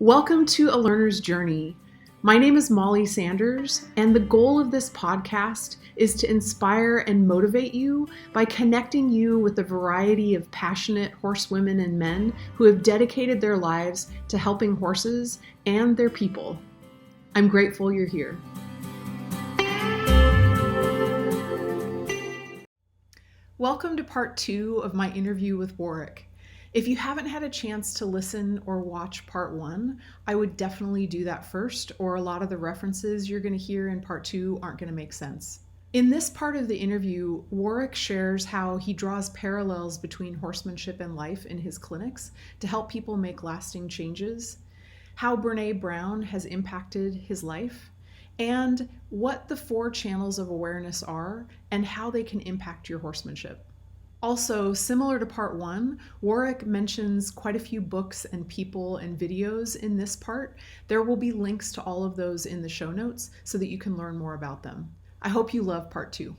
Welcome to A Learner's Journey. My name is Molly Sanders, and the goal of this podcast is to inspire and motivate you by connecting you with a variety of passionate horsewomen and men who have dedicated their lives to helping horses and their people. I'm grateful you're here. Welcome to part 2 of my interview with Warwick. If you haven't had a chance to listen or watch part 1, I would definitely do that first, or a lot of the references you're going to hear in part 2 aren't going to make sense. In this part of the interview, Warwick shares how he draws parallels between horsemanship and life in his clinics to help people make lasting changes, how Brené Brown has impacted his life, and what the 4 channels of awareness are and how they can impact your horsemanship. Also, similar to part 1, Warwick mentions quite a few books and people and videos in this part. There will be links to all of those in the show notes so that you can learn more about them. I hope you love part 2.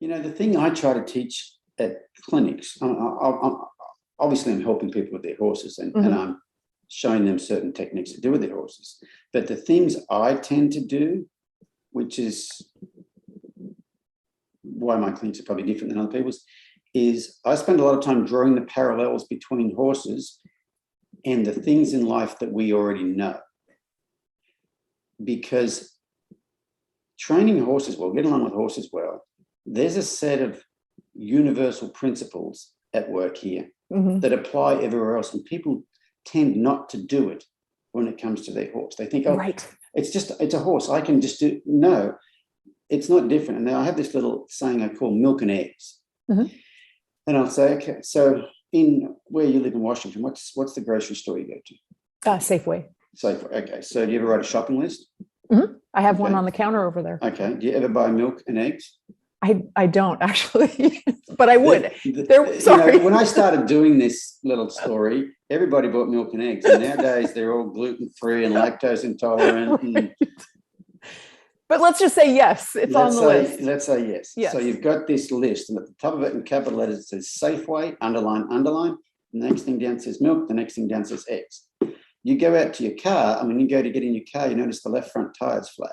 You know, the thing I try to teach at clinics, obviously I'm helping people with their horses and I'm showing them certain techniques to do with their horses. But the things I tend to do, which is why my clinics are probably different than other people's, is I spend a lot of time drawing the parallels between horses and the things in life that we already know. Because training horses well, getting along with horses well, there's a set of universal principles at work here that apply everywhere else, and people tend not to do it when it comes to their horse. They think, it's a horse. I can just do. No, it's not different. And now I have this little saying I call milk and eggs. And I'll say, okay, so in where you live in Washington, what's the grocery store you go to? Safeway. Safeway. Okay. So do you ever write a shopping list? I have one on the counter over there. Okay. Do you ever buy milk and eggs? I don't actually, but I would. Sorry. You know, when I started doing this little story, everybody bought milk and eggs, and nowadays they're all gluten-free and lactose intolerant. Right. But let's just say yes, it's on the list. Let's say yes. So you've got this list, and at the top of it in capital letters it says Safeway, underline. The next thing down says milk, the next thing down says eggs. You go out to your car, you go to get in your car, you notice the left front tire's flat.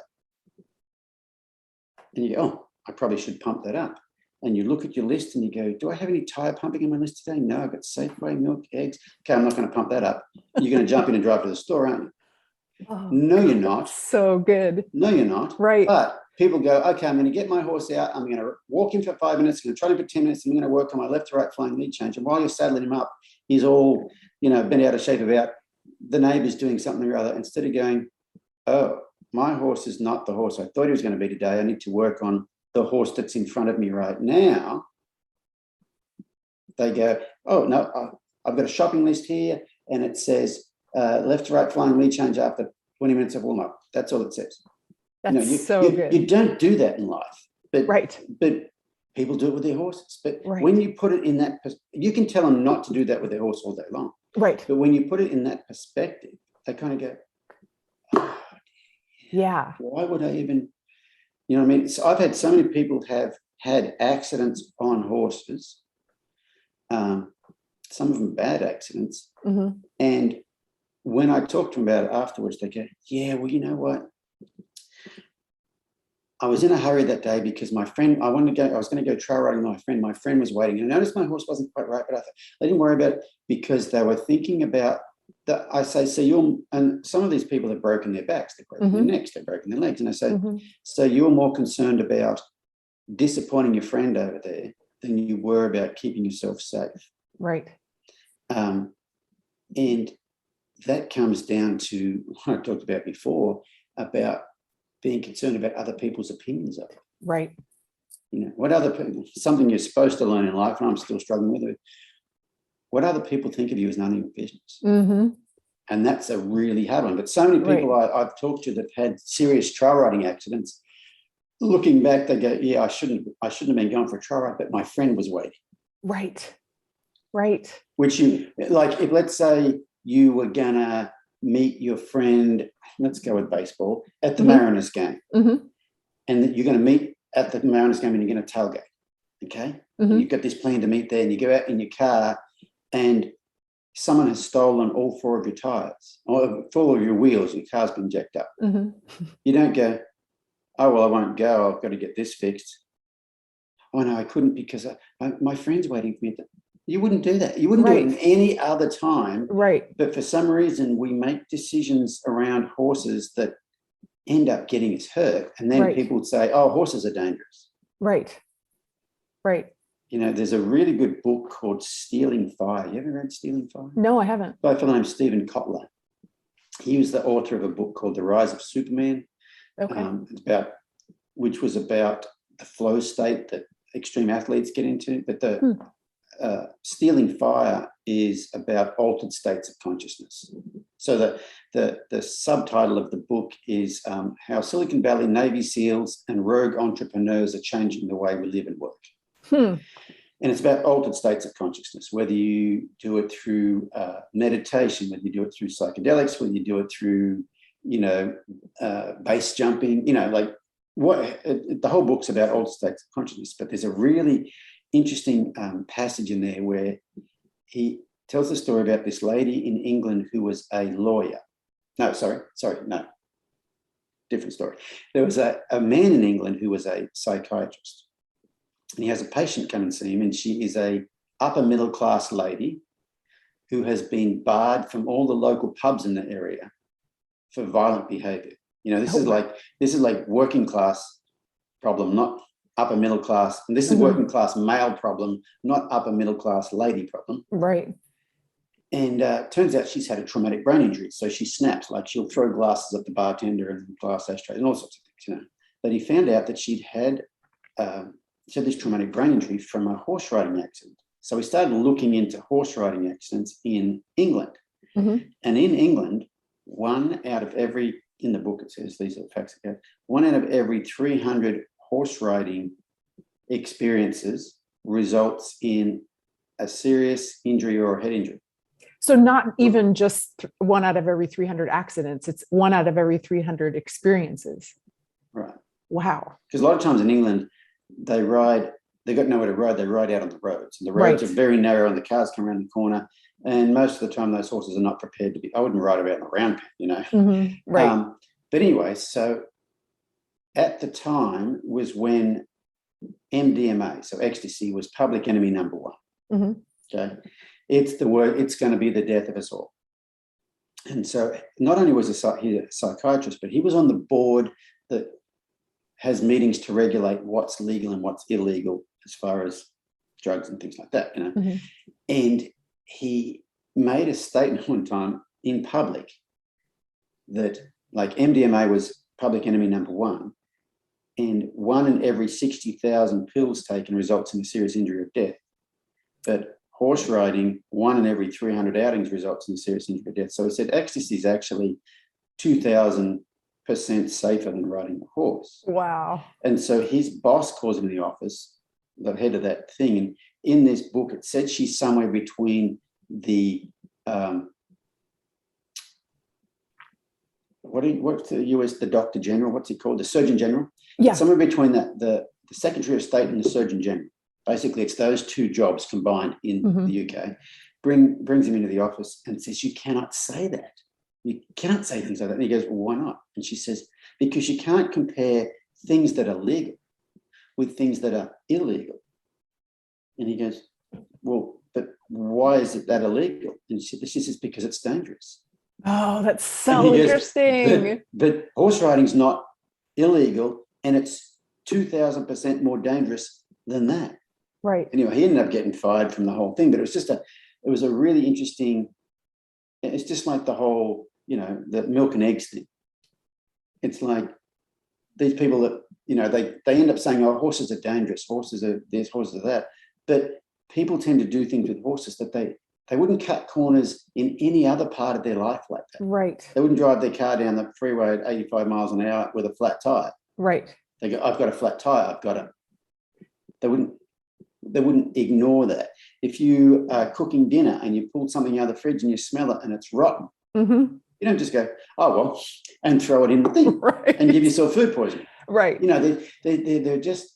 And you go, oh, I probably should pump that up. And you look at your list and you go, do I have any tire pumping on my list today? No, I've got Safeway, milk, eggs. Okay, I'm not going to pump that up. You're going to jump in and drive to the store, aren't you? Oh, no, you're not. So good. No, you're not. Right. But people go, okay, I'm going to get my horse out. I'm going to walk him for 5 minutes. I'm going to trot him for 10 minutes. I'm going to work on my left to right flying lead change. And while you're saddling him up, he's all, bent out of shape about the neighbour's doing something or other. Instead of going, oh, my horse is not the horse I thought he was going to be today. I need to work on the horse that's in front of me right now. They go, oh, no, I've got a shopping list here and it says, left to right flying lead change after 20 minutes of warm up. That's all it says. That's so good. You don't do that in life, but but people do it with their horses. But when you put it in that, you can tell them not to do that with their horse all day long. Right. But when you put it in that perspective, they kind of go, oh, yeah. Why would I even? So I've had so many people have had accidents on horses. Some of them bad accidents, and when I talk to them about it afterwards, they go, yeah, well, you know what? I was in a hurry that day because my friend, I was going to go trail riding with my friend. My friend was waiting. And I noticed my horse wasn't quite right, but I thought, they didn't worry about it because they were thinking about that. I say, and some of these people have broken their backs, they've broken their necks, they've broken their legs. And I say, so you're more concerned about disappointing your friend over there than you were about keeping yourself safe. Right. And that comes down to what I talked about before about being concerned about other people's opinions of it. Right. What other people, something you're supposed to learn in life, and I'm still struggling with it, what other people think of you is none of your business. And that's a really hard one. But so many people I've talked to that had serious trail riding accidents, looking back, they go, yeah, I shouldn't have been going for a trail ride, but my friend was waiting. Right. Which if let's say you were gonna meet your friend, let's go with baseball, at the Mariners game, and that you're going to meet at the Mariners game and you're going to tailgate, okay? And you've got this plan to meet there, and you go out in your car, and someone has stolen all 4 of your tires or 4 of your wheels, your car's been jacked up. You don't go, oh, well, I won't go. I've got to get this fixed. Oh, no, I couldn't because my friend's waiting for me. You wouldn't do that. You wouldn't do it in any other time. Right. But for some reason, we make decisions around horses that end up getting us hurt. And then people would say, oh, horses are dangerous. Right. Right. You know, there's a really good book called Stealing Fire. You ever read Stealing Fire? No, I haven't. By a fellow named Stephen Kotler. He was the author of a book called The Rise of Superman. Okay. Which was about the flow state that extreme athletes get into. But the Stealing Fire is about altered states of consciousness. So the subtitle of the book is How Silicon Valley Navy SEALs and Rogue Entrepreneurs Are Changing the Way We Live and Work. And it's about altered states of consciousness, whether you do it through meditation, whether you do it through psychedelics, whether you do it through, base jumping, the whole book's about altered states of consciousness. But there's a really interesting passage in there where he tells the story about this lady in England who was a lawyer. No, different story. There was a man in England who was a psychiatrist. And he has a patient come and see him, and she is a upper middle class lady who has been barred from all the local pubs in the area for violent behaviour. This is like working class problem, not upper middle class. And this is working class male problem, not upper middle class lady problem. Right. And turns out she's had a traumatic brain injury, so she snaps, like she'll throw glasses at the bartender and glass ashtrays and all sorts of things. But he found out that she'd had this traumatic brain injury from a horse riding accident. So we started looking into horse riding accidents in England. And in England, in the book it says, these are the facts again, 1 out of every 300 horse riding experiences results in a serious injury or a head injury. So not even just 1 out of every 300 accidents, it's 1 out of every 300 experiences. Right. Wow. Because a lot of times in England, they've got nowhere to ride, they ride out on the roads. And the roads are very narrow and the cars come around the corner. And most of the time those horses are not prepared I wouldn't ride around the round pen, Right. But anyway, so at the time was when MDMA, so ecstasy, was public enemy number 1. Okay. It's going to be the death of us all. And so not only was he a psychiatrist, but he was on the board that has meetings to regulate what's legal and what's illegal as far as drugs and things like that, And he made a statement one time in public that MDMA was public enemy number 1, and 1 in every 60,000 pills taken results in a serious injury or death. But horse riding, 1 in every 300 outings results in a serious injury or death. So he said ecstasy is actually 2,000% safer than riding a horse. Wow. And so his boss calls him in the office, the head of that thing. And in this book, it said she's somewhere between the what's the US, the Doctor General, what's he called? The Surgeon General? Yeah. Somewhere between the Secretary of State and the Surgeon General. Basically, it's those 2 jobs combined in the UK. Brings him into the office and says, you cannot say that. You cannot say things like that. And he goes, well, why not? And she says, because you can't compare things that are legal with things that are illegal. And he goes, well, but why is it that illegal? And she says, because it's dangerous. Oh, that's so interesting. But horse riding is not illegal, and it's 2,000% more dangerous than that. Right. Anyway, he ended up getting fired from the whole thing, but it was a really interesting, it's just like the whole, the milk and eggs thing. It's like these people that, they end up saying, oh, horses are dangerous, horses are this, horses are that. But people tend to do things with horses that they wouldn't cut corners in any other part of their life like that. Right. They wouldn't drive their car down the freeway at 85 miles an hour with a flat tire. Right. They go, I've got a flat tire. They wouldn't ignore that. If you are cooking dinner and you pull something out of the fridge and you smell it and it's rotten, you don't just go, oh, well, and throw it in the thing and give yourself food poisoning. Right. They're just,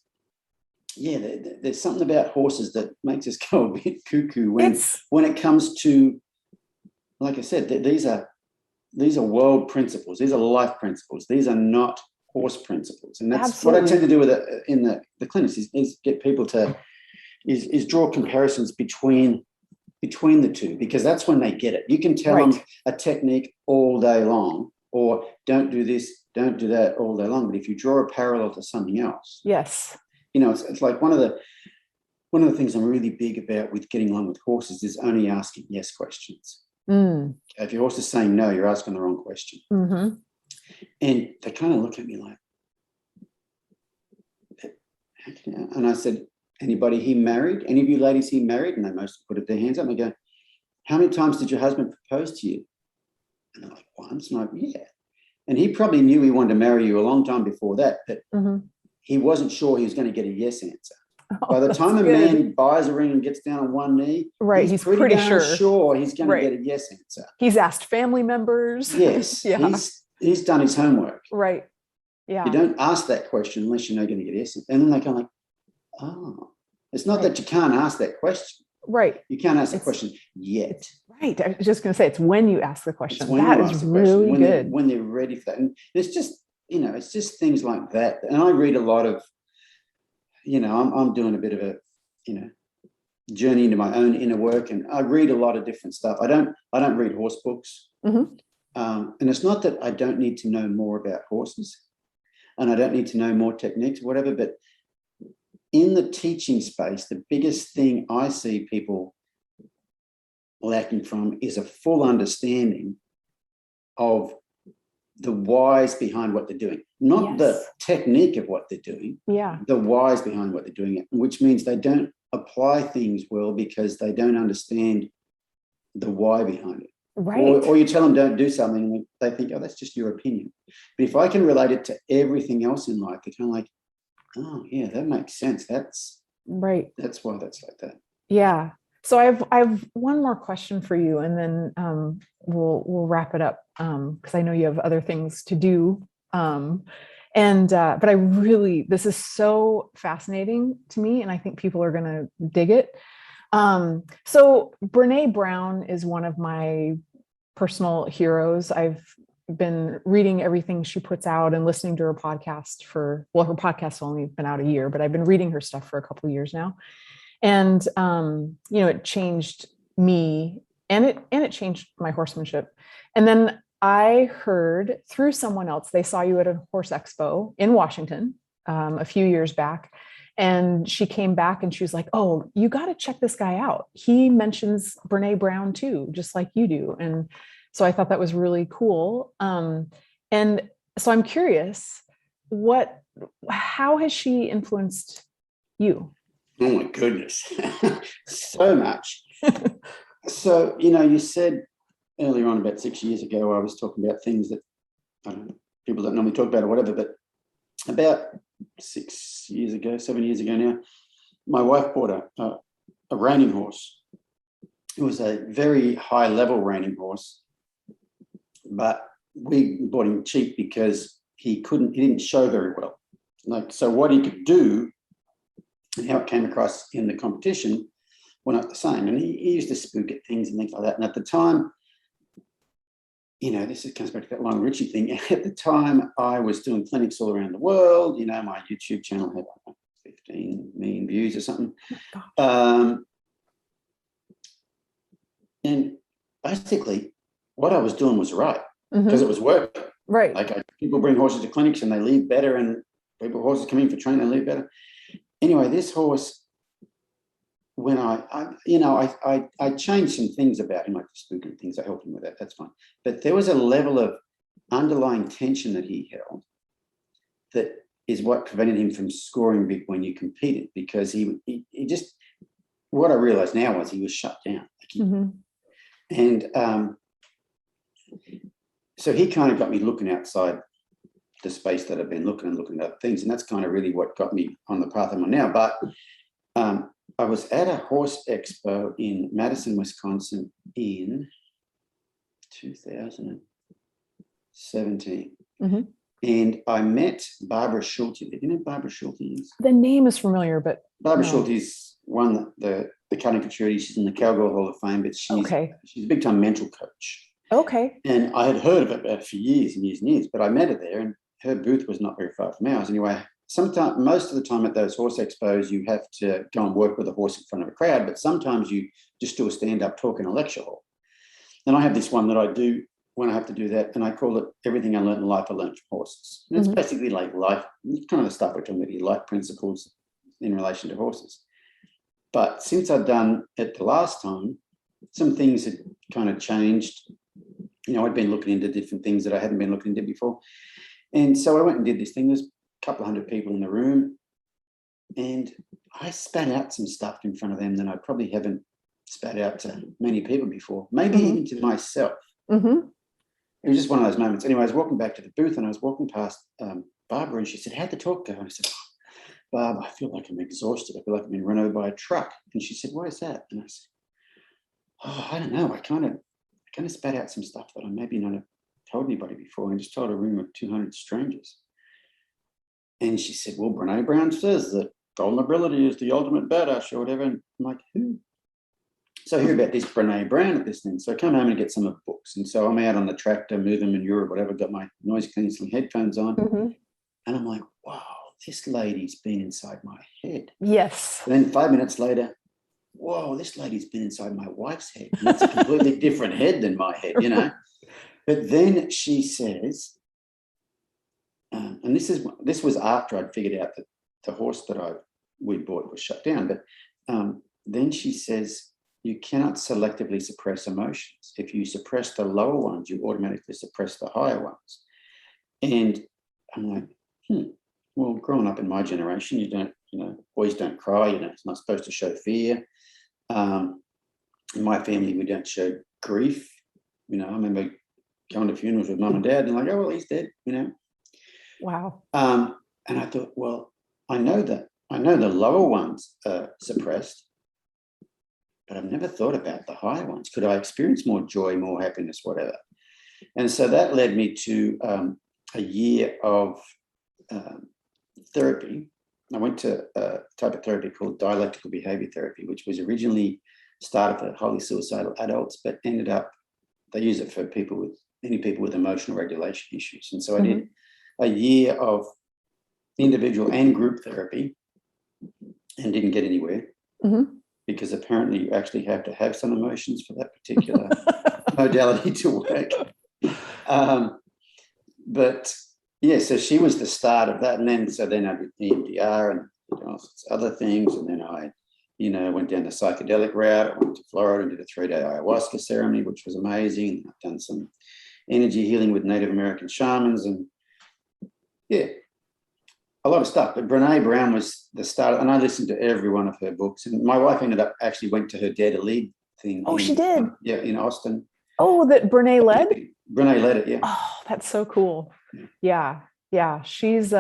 there's something about horses that makes us go a bit cuckoo when it comes to like I said, these are world principles. These are life principles. These are not horse principles. And that's Absolutely. what I tend to do with it in the clinics is get people to is draw comparisons between the two, because that's when they get it. You can tell them a technique all day long, or don't do this, don't do that all day long. But if you draw a parallel to something else, yes, it's like one of the things I'm really big about with getting along with horses is only asking yes questions. If your horse is saying no, you're asking the wrong question. Mm-hmm. And they kind of look at me like, and I said, anybody here married? Any of you ladies here married? And they mostly put up their hands up and I go, how many times did your husband propose to you? And they're like, once. And I'm like, yeah. And he probably knew he wanted to marry you a long time before that, but he wasn't sure he was going to get a yes answer. By the time a man buys a ring and gets down on one knee, he's pretty sure he's going to get a yes answer. He's asked family members. Yes. He's done his homework. Right. Yeah. You don't ask that question unless you know you're going to get a yes. And then they kind of like, oh, it's not that you can't ask that question. Right. You can't ask the question yet. Right. I was just going to say, it's when you ask the question. That is really good. When they're ready for that. And it's just, it's just things like that. And I read a lot of, I'm doing a bit of a, journey into my own inner work, and I read a lot of different stuff. I don't read horse books. And it's not that I don't need to know more about horses and I don't need to know more techniques or whatever, but in the teaching space, the biggest thing I see people lacking from is a full understanding of the whys behind what they're doing, not the technique of what they're doing, the whys behind what they're doing, which means they don't apply things well because they don't understand the why behind it. Right. Or you tell them don't do something and they think, oh, that's just your opinion. But if I can relate it to everything else in life, they're kind of like, oh, yeah, that makes sense. That's right. That's why that's like that. Yeah. So I have one more question for you, and then we'll wrap it up because I know you have other things to do. But I really, this is so fascinating to me, and I think people are going to dig it. So Brené Brown is one of my personal heroes. I've been reading everything she puts out and listening to her podcast her podcast's only been out a year, but I've been reading her stuff for a couple of years now. And, it changed me and it changed my horsemanship. And then I heard through someone else, they saw you at a horse expo in Washington a few years back. And she came back and she was like, oh, you got to check this guy out. He mentions Brene Brown too, just like you do. And so I thought that was really cool. And so I'm curious, how has she influenced you? Oh my goodness, so much. So, you said earlier on about 6 years ago, I was talking about things that I don't know, people don't normally talk about or whatever, but about 7 years ago now, my wife bought a reining horse. It was a very high level reining horse, but we bought him cheap because he didn't show very well. So what he could do and how it came across in the competition were not the same. And he used to spook at things and things like that. And at the time, this comes back to that Lionel Richie thing. At the time, I was doing clinics all around the world. My YouTube channel had 15 million views or something. And basically, what I was doing was right because it was working. Right. People bring horses to clinics and they leave better, and horses come in for training and leave better. Anyway, this horse, when I changed some things about him, like the spook and things, I helped him with that, that's fine. But there was a level of underlying tension that he held that is what prevented him from scoring big when you competed, because he just, what I realized now was he was shut down. And so he kind of got me looking outside the space that I've been looking at things. And that's kind of really what got me on the path I'm on now. But I was at a horse expo in Madison, Wisconsin in 2017. And I met Barbara Schulte. Do you know who Barbara Schulte is? The name is familiar, but Barbara No. Schulte's won the cutting for charity. She's in the Cowgirl Hall of Fame, but she's a big time mental coach. Okay. And I had heard of it for years and years and years, but I met her there, and her booth was not very far from ours. Anyway, most of the time at those horse expos, you have to go and work with a horse in front of a crowd, but sometimes you just do a stand-up talk in a lecture hall. And I have this one that I do when I have to do that, and I call it Everything I Learned in Life I Learned from Horses. And it's basically like life, kind of the stuff we're talking about here, life principles in relation to horses. But since I'd done it the last time, some things had kind of changed. You know, I'd been looking into different things that I hadn't been looking into before. And so I went and did this thing. There's a couple of hundred people in the room, and I spat out some stuff in front of them that I probably haven't spat out to many people before, maybe even to myself. It was just one of those moments. Anyway, I was walking back to the booth, and I was walking past Barbara, and she said, "How'd the talk go?" And I said, "Barb, I feel like I'm exhausted. I feel like I've been run over by a truck." And she said, "Why is that?" And I said, I don't know. I kind of spat out some stuff that I maybe not have told anybody before, and just told a room of 200 strangers. And she said, "Well, Brené Brown says that vulnerability is the ultimate badass," or whatever. And I'm like, "Who?" So I hear about this Brené Brown at this thing. So I come home and get some of the books. And so I'm out on the tractor, moving manure, whatever, got my noise cancelling headphones on. And I'm like, wow, this lady's been inside my head. Yes. And then 5 minutes later, whoa, this lady's been inside my wife's head. And it's a completely different head than my head, you know. But then she says, and this was after I'd figured out that the horse that we bought was shut down. But then she says, you cannot selectively suppress emotions. If you suppress the lower ones, you automatically suppress the higher ones. And I'm like, well, growing up in my generation, boys don't cry, it's not supposed to show fear. In my family, we don't show grief. I remember going to funerals with mum and dad and like, oh, well, he's dead, Wow. And I thought, well, I know the lower ones are suppressed, but I've never thought about the higher ones. Could I experience more joy, more happiness, whatever? And so that led me to a year of therapy. I went to a type of therapy called dialectical behavior therapy, which was originally started for highly suicidal adults, but ended up, they use it for any people with emotional regulation issues. And so I did a year of individual and group therapy and didn't get anywhere. Because apparently you actually have to have some emotions for that particular modality to work. But yeah, so she was the start of that. And then I did EMDR and other things. And then I, went down the psychedelic route. I went to Florida and did a 3-day ayahuasca ceremony, which was amazing. I've done some energy healing with Native American shamans and a lot of stuff. But Brené Brown was the start, and I listened to every one of her books. And my wife went to her Dare to Lead thing. Oh, she did? In Austin. Oh, that Brené led? Brené led it, yeah. Oh, that's so cool. Yeah. She's,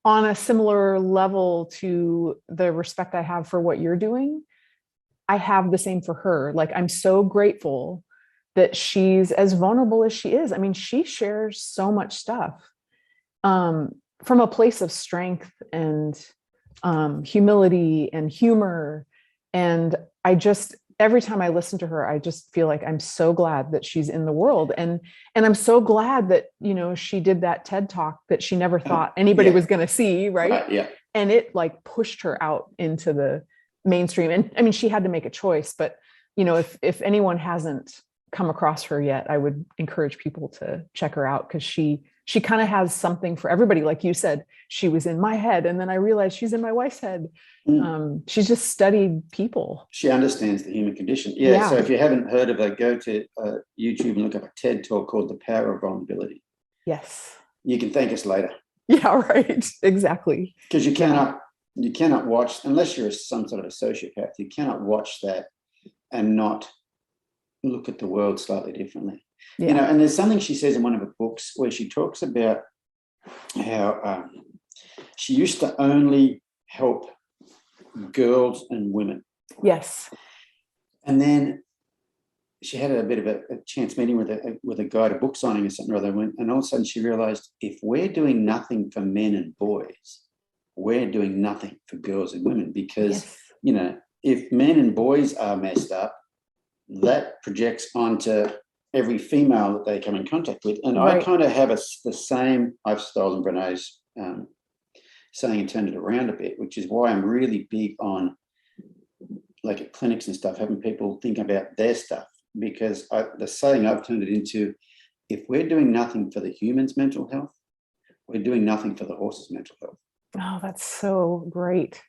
on a similar level to the respect I have for what you're doing. I have the same for her. Like, I'm so grateful that she's as vulnerable as she is. I mean, she shares so much stuff. From a place of strength and humility and humor. And every time I listen to her, I just feel like I'm so glad that she's in the world. And I'm so glad that, she did that TED Talk that she never thought anybody was going to see. Right. Yeah. And it like pushed her out into the mainstream. And I mean, she had to make a choice, but if anyone hasn't come across her yet, I would encourage people to check her out, because she kind of has something for everybody. Like you said, she was in my head, and then I realized she's in my wife's head. She's just studied people. She understands the human condition. Yeah. So if you haven't heard of her, go to YouTube and look up a TED Talk called The Power of Vulnerability. Yes. You can thank us later. Yeah, right. Exactly. Because you cannot watch, unless you're some sort of a sociopath, you cannot watch that and not look at the world slightly differently. Yeah. And there's something she says in one of her books where she talks about how she used to only help girls and women. Yes. And then she had a bit of a chance meeting with a guy at a book signing or something or other, and all of a sudden she realized, if we're doing nothing for men and boys, we're doing nothing for girls and women because, Yes. you know, if men and boys are messed up, that projects onto every female that they come in contact with. And I kind of have the same, I've stolen Brené's saying and turned it around a bit, which is why I'm really big on, like at clinics and stuff, having people think about their stuff, because the saying I've turned it into, if we're doing nothing for the human's mental health, we're doing nothing for the horse's mental health. Oh, that's so great.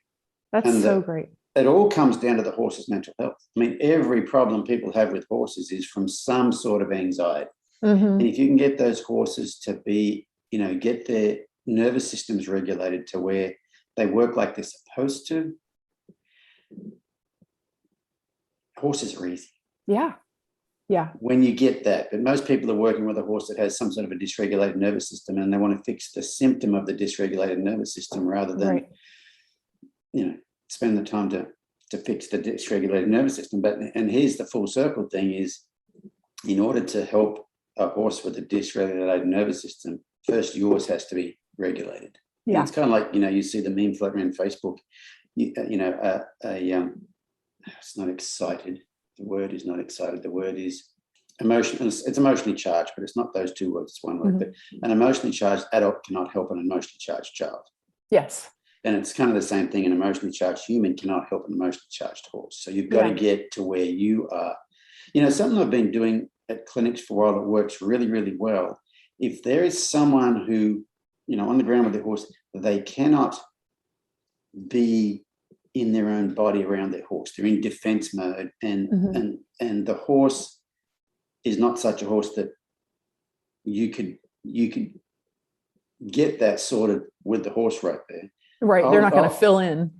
That's so great. It all comes down to the horse's mental health. I mean, every problem people have with horses is from some sort of anxiety. And if you can get those horses to be, you know, get their nervous systems regulated to where they work like they're supposed to, horses are easy. Yeah. Yeah. When you get that. But most people are working with a horse that has some sort of a dysregulated nervous system, and they want to fix the symptom of the dysregulated nervous system rather than, you know, spend the time to fix the dysregulated nervous system. And here's the full circle thing is, in order to help a horse with a dysregulated nervous system, first yours has to be regulated. Yeah. And it's kind of like, you know, you see the meme floating around Facebook, it's not excited. The word is not excited. The word is emotional. It's emotionally charged, but it's not those two words. It's one word. But an emotionally charged adult cannot help an emotionally charged child. Yes. And it's kind of the same thing. An emotionally charged human cannot help an emotionally charged horse. So you've got to get to where you are. You know, something I've been doing at clinics for a while that works really, really well. If there is someone who, you know, on the ground with their horse, they cannot be in their own body around their horse. They're in defense mode, and the horse is not such a horse that you could get that sorted with the horse right there. Right. They're not going to fill in.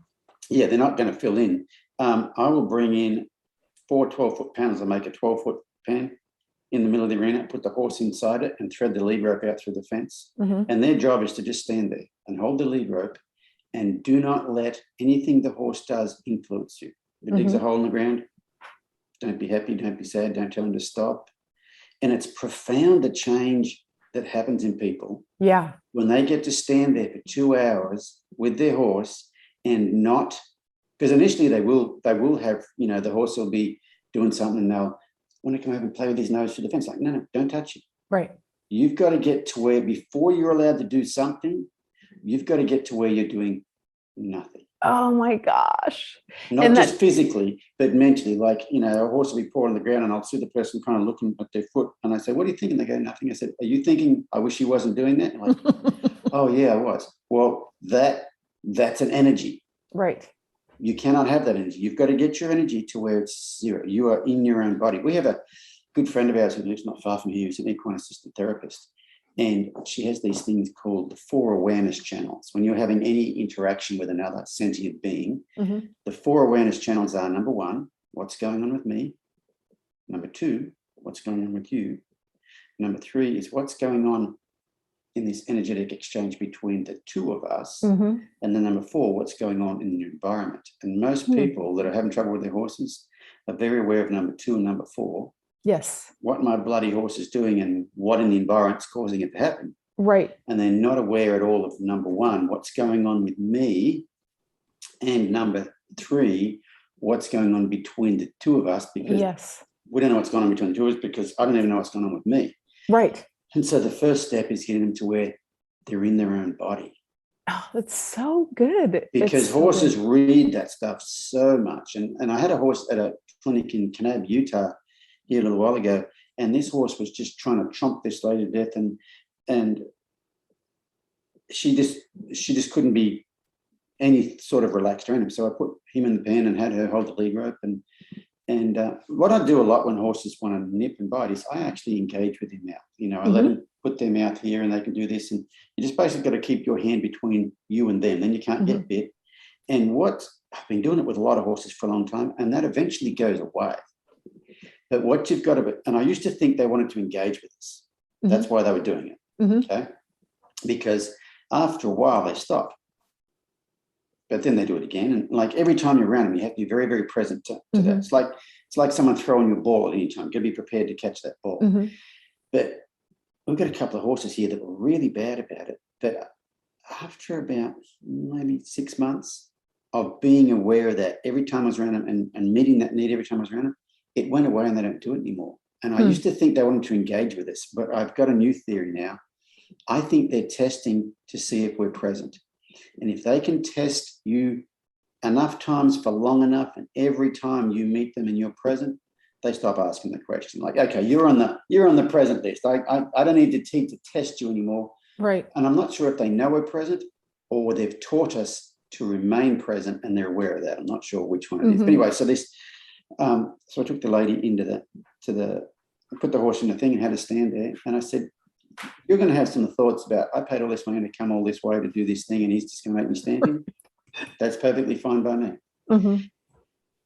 Yeah, they're not going to fill in. I will bring in 4 12-foot panels. I make a 12-foot pan in the middle of the arena, put the horse inside it, and thread the lead rope out through the fence. And their job is to just stand there and hold the lead rope and do not let anything the horse does influence you. If it digs a hole in the ground, don't be happy, don't be sad, don't tell him to stop. And it's profound the change that happens in people. Yeah. When they get to stand there for 2 hours with their horse and not, because initially they will have, you know, the horse will be doing something and they'll want to come over and play with his nose through the fence. Like, no, don't touch it. Right. You've got to get to where, before you're allowed to do something, you've got to get to where you're doing nothing. Oh my gosh. Not and just physically, but mentally. Like, you know, a horse will be poor on the ground and I'll see the person kind of looking at their foot and I say, what are you thinking? They go, nothing. I said, are you thinking, I wish he wasn't doing that? Like, oh yeah, I was. Well, that's an energy. Right. You cannot have that energy. You've got to get your energy to where it's zero. You are in your own body. We have a good friend of ours who lives not far from here, who's an equine assistant therapist. And she has these things called the 4 awareness channels. When you're having any interaction with another sentient being, the 4 awareness channels are, number 1, what's going on with me? Number 2, what's going on with you? Number 3 is what's going on in this energetic exchange between the two of us. And then number 4, what's going on in the environment. And most people that are having trouble with their horses are very aware of number 2 and number 4. Yes. What my bloody horse is doing and what in the environment's causing it to happen. Right. And they're not aware at all of number 1, what's going on with me, and number 3, what's going on between the two of us, because we don't know what's going on between the two of us, because I don't even know what's going on with me. Right. And so the first step is getting them to where they're in their own body. Oh, that's so good. Because horses read that stuff so much. And I had a horse at a clinic in Kanab, Utah, here a little while ago, and this horse was just trying to chomp this lady to death, and she just couldn't be any sort of relaxed around him. So I put him in the pen and had her hold the lead rope, and what I do a lot when horses want to nip and bite is I actually engage with their mouth. You know, I let them put their mouth here and they can do this, and you just basically got to keep your hand between you and them, then you can't get bit. And what I've been doing it with a lot of horses for a long time, and that eventually goes away. But what you've got to, and I used to think they wanted to engage with us. That's why they were doing it. Okay. Because after a while they stop. But then they do it again. And like every time you're around them, you have to be very, very present to that. It's like someone throwing you a ball at any time. You've got to be prepared to catch that ball. But we've got a couple of horses here that were really bad about it. That after about maybe 6 months of being aware of that, every time I was around them and meeting that need every time I was around them, it went away and they don't do it anymore. And I used to think they wanted to engage with us, but I've got a new theory now. I think they're testing to see if we're present. And if they can test you enough times for long enough, and every time you meet them and you're present, they stop asking the question. Like, okay, you're on the present list. I don't need to test you anymore. Right. And I'm not sure if they know we're present or they've taught us to remain present and they're aware of that. I'm not sure which one it is. But anyway, so this, so I took the lady into I put the horse in the thing and had her stand there. And I said, you're going to have some thoughts about, I paid all this money to come all this way to do this thing and he's just going to make me stand here. That's perfectly fine by me.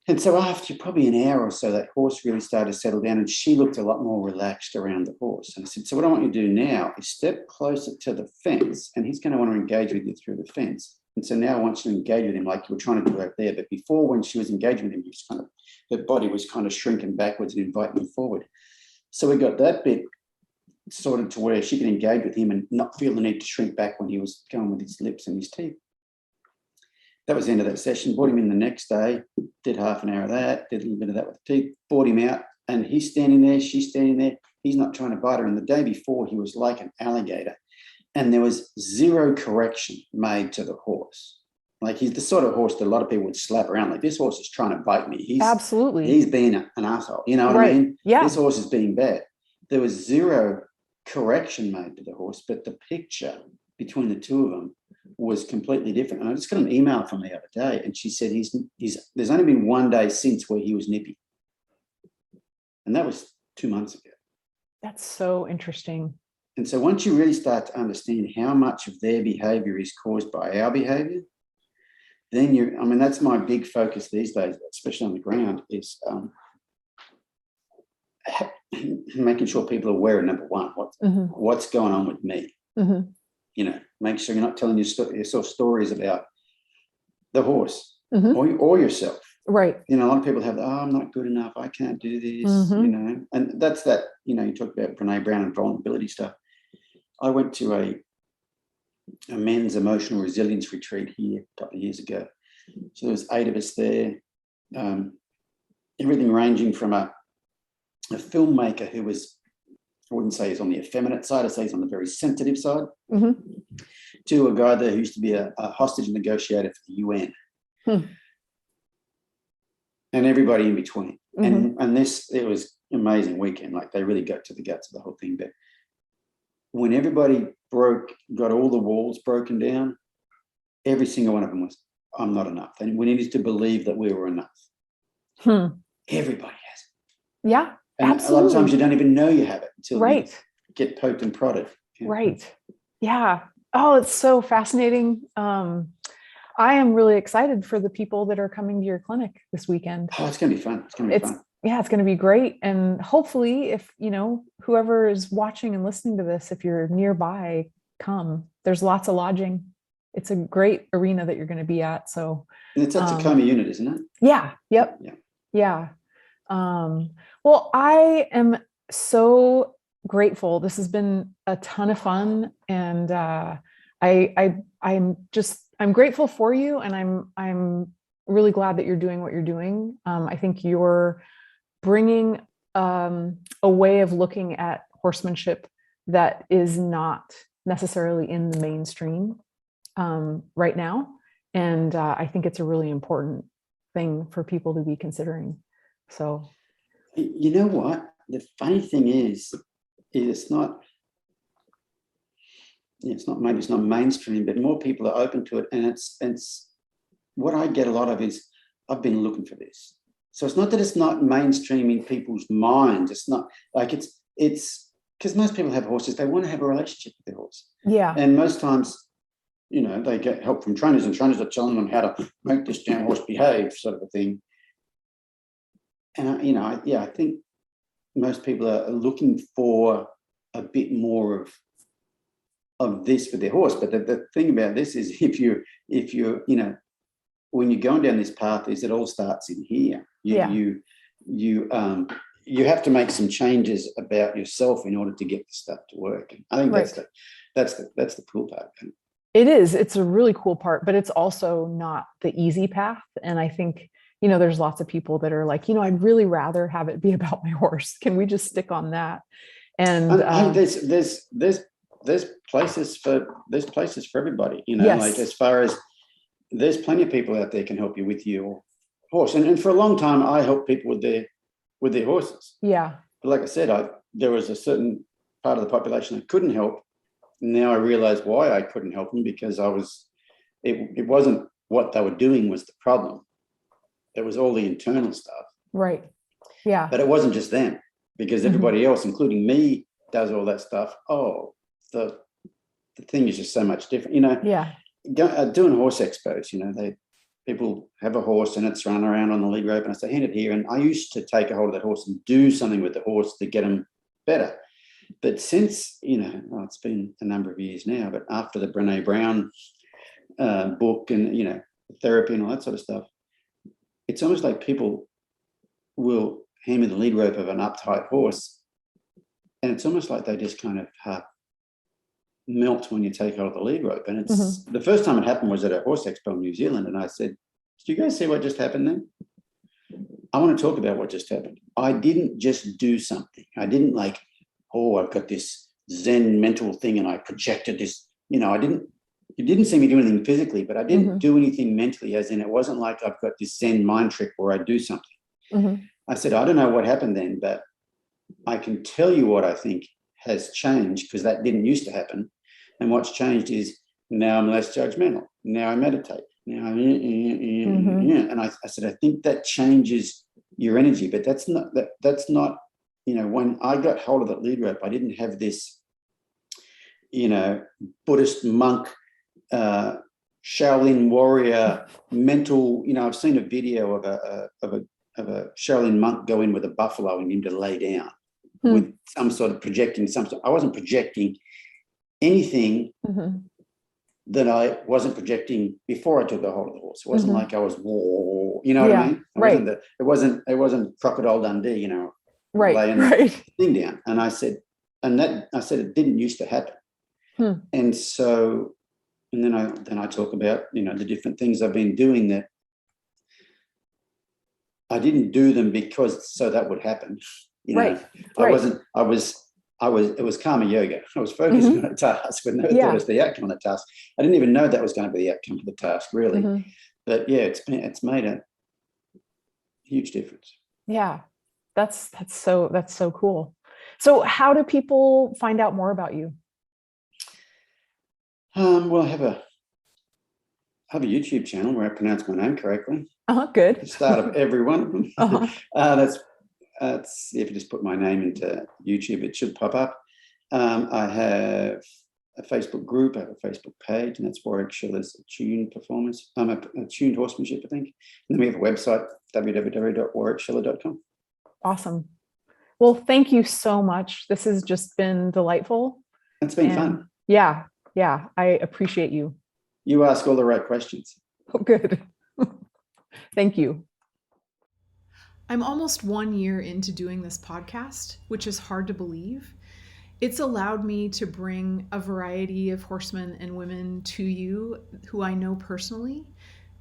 And so after probably an hour or so, that horse really started to settle down and she looked a lot more relaxed around the horse. And I said, so what I want you to do now is step closer to the fence and he's going to want to engage with you through the fence. And so now I want you to engage with him like you were trying to do out there. But before, when she was engaging with him, he was her body was kind of shrinking backwards and inviting him forward. So we got that bit sorted to where she could engage with him and not feel the need to shrink back when he was going with his lips and his teeth. That was the end of that session. Brought him in the next day, did half an hour of that, did a little bit of that with the teeth, brought him out, and he's standing there, she's standing there. He's not trying to bite her. And the day before, he was like an alligator. And there was zero correction made to the horse. Like he's the sort of horse that a lot of people would slap around. Like, this horse is trying to bite me. Absolutely. He's being an asshole. You know what I mean? Yeah. This horse is being bad. There was zero correction made to the horse, but the picture between the two of them was completely different. And I just got an email from the other day and she said there's only been one day since where he was nippy. And that was 2 months ago. That's so interesting. And so once you really start to understand how much of their behavior is caused by our behavior, then that's my big focus these days, especially on the ground, is making sure people are aware of, number one, what's going on with me. You know, make sure you're not telling yourself stories about the horse or yourself. Right. You know, a lot of people have, I'm not good enough, I can't do this, you know, and that's that, you know, you talk about Brene Brown and vulnerability stuff. I went to a men's emotional resilience retreat here a couple of years ago. So there was 8 of us there, everything ranging from a filmmaker who was, I wouldn't say he's on the effeminate side, I'd say he's on the very sensitive side, to a guy there who used to be a hostage negotiator for the UN. And everybody in between. And it was an amazing weekend. Like, they really got to the guts of the whole thing. But when everybody got all the walls broken down, every single one of them was, I'm not enough. And we needed to believe that we were enough. Everybody has it. Yeah. And absolutely. a lot of times you don't even know you have it until you get poked and prodded. Yeah. Right. Yeah. Oh, it's so fascinating. I am really excited for the people that are coming to your clinic this weekend. Oh, it's going to be fun. It's going to be fun. Yeah, it's going to be great. And hopefully, if, you know, whoever is watching and listening to this, if you're nearby, come. There's lots of lodging. It's a great arena that you're going to be at. So, and it's a Tacoma unit, isn't it? Yeah. Yep. Yeah. Well, I am so grateful. This has been a ton of fun, and I'm grateful for you, and I'm really glad that you're doing what you're doing. I think you're bringing a way of looking at horsemanship that is not necessarily in the mainstream right now, and I think it's a really important thing for people to be considering. So, you know what? The funny thing is it's not mainstream, but more people are open to it. And it's what I get a lot of is, I've been looking for this. So it's not that it's not mainstream in people's minds. It's not like it's because most people have horses. They want to have a relationship with their horse. Yeah. And most times, you know, they get help from trainers, and trainers are telling them how to make this damn horse behave, sort of a thing. And, you know, I think most people are looking for a bit more of this for their horse. But the thing about this is, if you're, you know, when you're going down this path, is it all starts in here. You have to make some changes about yourself in order to get the stuff to work. And I think that's the cool part. It is. It's a really cool part, but it's also not the easy path. And I think, there's lots of people that are like, I'd really rather have it be about my horse. Can we just stick on that? And there's places for everybody, yes. like as far as there's plenty of people out there can help you with your horse. And for a long time, I helped people with their horses. Yeah. But like I said, there was a certain part of the population I couldn't help. Now I realize why I couldn't help them, because it wasn't what they were doing was the problem. It was all the internal stuff. Right. Yeah. But it wasn't just them, because everybody else, including me, does all that stuff. Oh, the thing is just so much different. Yeah. Doing horse expos, people have a horse and it's run around on the lead rope, and I say, hand it here. And I used to take a hold of that horse and do something with the horse to get them better. But since, it's been a number of years now, but after the Brené Brown book and, therapy and all that sort of stuff, it's almost like people will hand me the lead rope of an uptight horse, and it's almost like they just kind of melt when you take hold of the lead rope. And it's the first time it happened was at a horse expo in New Zealand, and I said, "Do you guys see what just happened then? I want to talk about what just happened. I didn't just do something. I didn't like, oh, I've got this Zen mental thing and I projected this. You didn't see me do anything physically, but I didn't do anything mentally, as in it wasn't like I've got this Zen mind trick where I do something. I said, I don't know what happened then, but I can tell you what I think has changed, because that didn't used to happen. And what's changed is now I'm less judgmental. Now I meditate. Now and I said, I think that changes your energy, but that's not, when I got hold of that lead rope, I didn't have this, Buddhist monk, Shaolin warrior mental, I've seen a video of a Shaolin monk go in with a buffalo and him to lay down with some sort of projecting I wasn't projecting anything that I wasn't projecting before I took a hold of the horse. It wasn't like I was, whoa, you know what I mean? It wasn't Crocodile Dundee, laying the thing down. And I said it didn't used to happen. And so, and then I talk about, the different things I've been doing that I didn't do them so that would happen. It was karma yoga. I was focusing on a task, but never thought it was the outcome of the task. I didn't even know that was going to be the outcome of the task, really. But yeah, it's made a huge difference. Yeah, that's so cool. So how do people find out more about you? Well, I have a YouTube channel where I pronounce my name correctly. Good. At the start of every one of them. That's if you just put my name into YouTube, it should pop up. I have a Facebook group, I have a Facebook page, and that's Warwick Schiller's Tuned Performance. A Tuned Horsemanship, I think. And then we have a website, www.warwickschiller.com. Awesome. Well, thank you so much. This has just been delightful. It's been fun. Yeah. I appreciate you. You ask all the right questions. Oh, good. Thank you. I'm almost 1 year into doing this podcast, which is hard to believe. It's allowed me to bring a variety of horsemen and women to you who I know personally.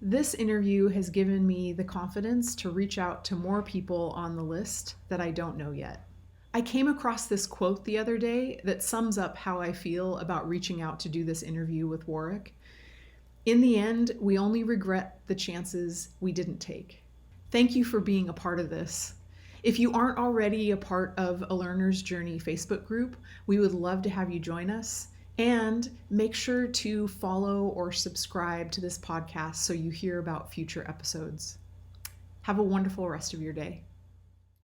This interview has given me the confidence to reach out to more people on the list that I don't know yet. I came across this quote the other day that sums up how I feel about reaching out to do this interview with Warwick. In the end, we only regret the chances we didn't take. Thank you for being a part of this. If you aren't already a part of A Learner's Journey Facebook group, we would love to have you join us. And make sure to follow or subscribe to this podcast so you hear about future episodes. Have a wonderful rest of your day.